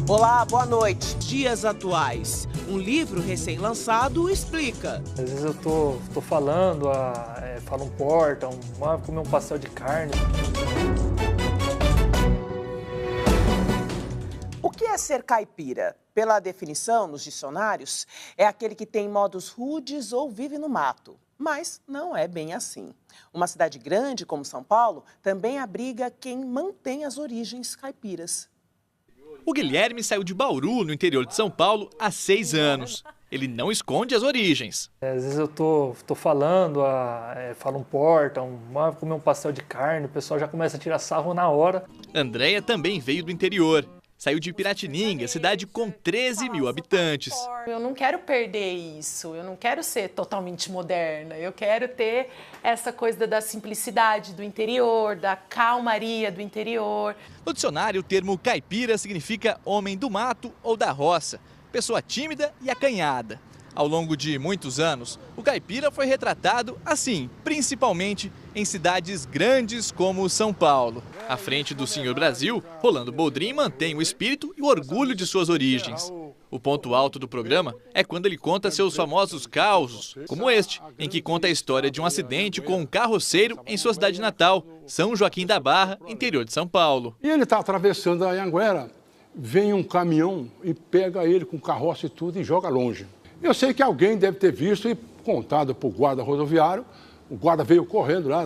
Olá, boa noite. Dias Atuais. Um livro recém-lançado explica. Às vezes eu tô falando, falo um porta, comer um pastel de carne. O que é ser caipira? Pela definição, nos dicionários, é aquele que tem modos rudes ou vive no mato. Mas não é bem assim. Uma cidade grande como São Paulo também abriga quem mantém as origens caipiras. O Guilherme saiu de Bauru, no interior de São Paulo, há 6 anos. Ele não esconde as origens. Às vezes eu tô falando, falo um porta, comer um pastel de carne, o pessoal já começa a tirar sarro na hora. Andréia também veio do interior. Saiu de Piratininga, cidade com 13 mil habitantes. Eu não quero perder isso, eu não quero ser totalmente moderna, eu quero ter essa coisa da simplicidade do interior, da calmaria do interior. No dicionário, o termo caipira significa homem do mato ou da roça, pessoa tímida e acanhada. Ao longo de muitos anos, o caipira foi retratado assim, principalmente em cidades grandes como São Paulo. À frente do Senhor Brasil, Rolando Boldrin mantém o espírito e o orgulho de suas origens. O ponto alto do programa é quando ele conta seus famosos causos, como este, em que conta a história de um acidente com um carroceiro em sua cidade natal, São Joaquim da Barra, interior de São Paulo. E ele está atravessando a Anhanguera, vem um caminhão e pega ele com carroça e tudo e joga longe. Eu sei que alguém deve ter visto e contado para o guarda rodoviário. O guarda veio correndo lá,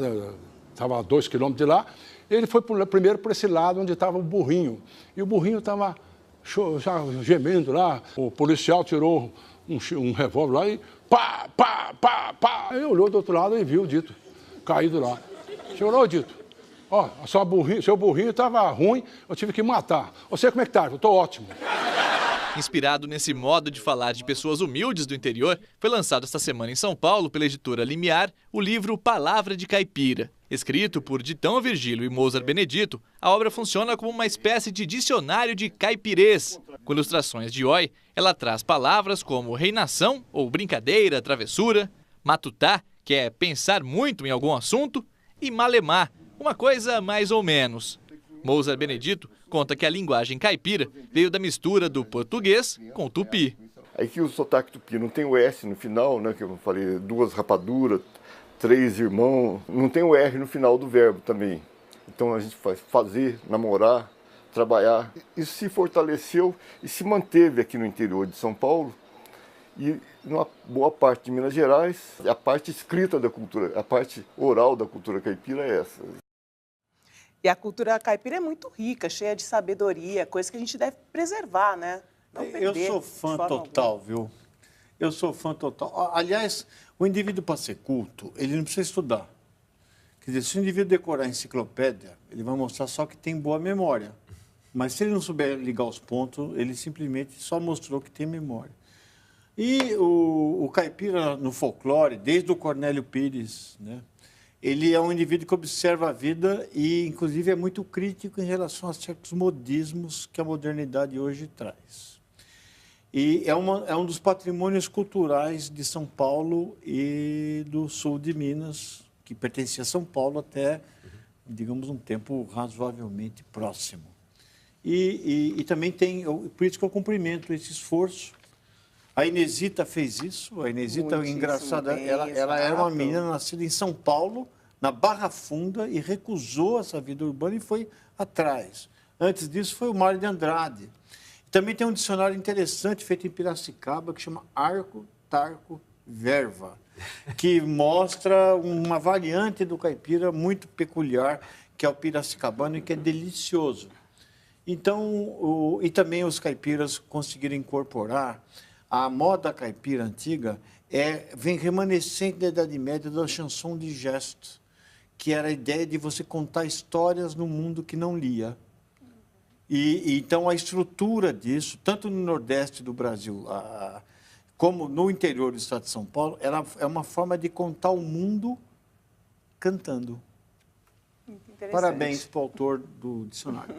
estava a 2 quilômetros de lá. Ele foi primeiro para esse lado onde estava o burrinho. E o burrinho estava já gemendo lá. O policial tirou um revólver lá e pá, pá, pá, pá. Ele olhou do outro lado e viu o Dito caído lá. Chegou, ô Dito, ó, seu burrinho estava ruim, eu tive que matar. Você como é que tá? Eu estou ótimo. Inspirado nesse modo de falar de pessoas humildes do interior, foi lançado esta semana em São Paulo pela editora Limiar o livro Palavra de Caipira. Escrito por Ditão Virgílio e Moser Benedito, a obra funciona como uma espécie de dicionário de caipirês. Com ilustrações de Oi, ela traz palavras como reinação ou brincadeira, travessura, matutá, que é pensar muito em algum assunto, e malemar, uma coisa mais ou menos. Moser Benedito conta que a linguagem caipira veio da mistura do português com o tupi. Aí que o sotaque tupi não tem o S no final, né, que eu falei, 2 rapaduras, 3 irmãos, não tem o R no final do verbo também. Então a gente faz fazer, namorar, trabalhar. Isso se fortaleceu e se manteve aqui no interior de São Paulo e numa boa parte de Minas Gerais. A parte escrita da cultura, a parte oral da cultura caipira é essa. E a cultura caipira é muito rica, cheia de sabedoria, coisa que a gente deve preservar, né? Não perder, eu sou fã total, viu? Eu sou fã total. Aliás, o indivíduo, para ser culto, ele não precisa estudar. Quer dizer, se o indivíduo decorar a enciclopédia, ele vai mostrar só que tem boa memória. Mas se ele não souber ligar os pontos, ele simplesmente só mostrou que tem memória. E o caipira no folclore, desde o Cornélio Pires, né? Ele é um indivíduo que observa a vida e, inclusive, é muito crítico em relação a certos modismos que a modernidade hoje traz. E é um dos patrimônios culturais de São Paulo e do sul de Minas, que pertencia a São Paulo até, digamos, um tempo razoavelmente próximo. E também tem, por isso que eu cumprimento esse esforço. A Inesita fez isso. A Inesita, engraçada, ela era uma menina nascida em São Paulo, na Barra Funda, e recusou essa vida urbana e foi atrás. Antes disso, foi o Mário de Andrade. Também tem um dicionário interessante feito em Piracicaba, que chama Arco, Tarco, Verva, que mostra uma variante do caipira muito peculiar, que é o piracicabano e que é delicioso. Então, e também os caipiras conseguiram incorporar a moda caipira antiga vem remanescente da Idade Média da chanson de gesto, que era a ideia de você contar histórias no mundo que não lia. Então, a estrutura disso, tanto no Nordeste do Brasil como no interior do estado de São Paulo, é uma forma de contar o mundo cantando. Parabéns para o autor do dicionário.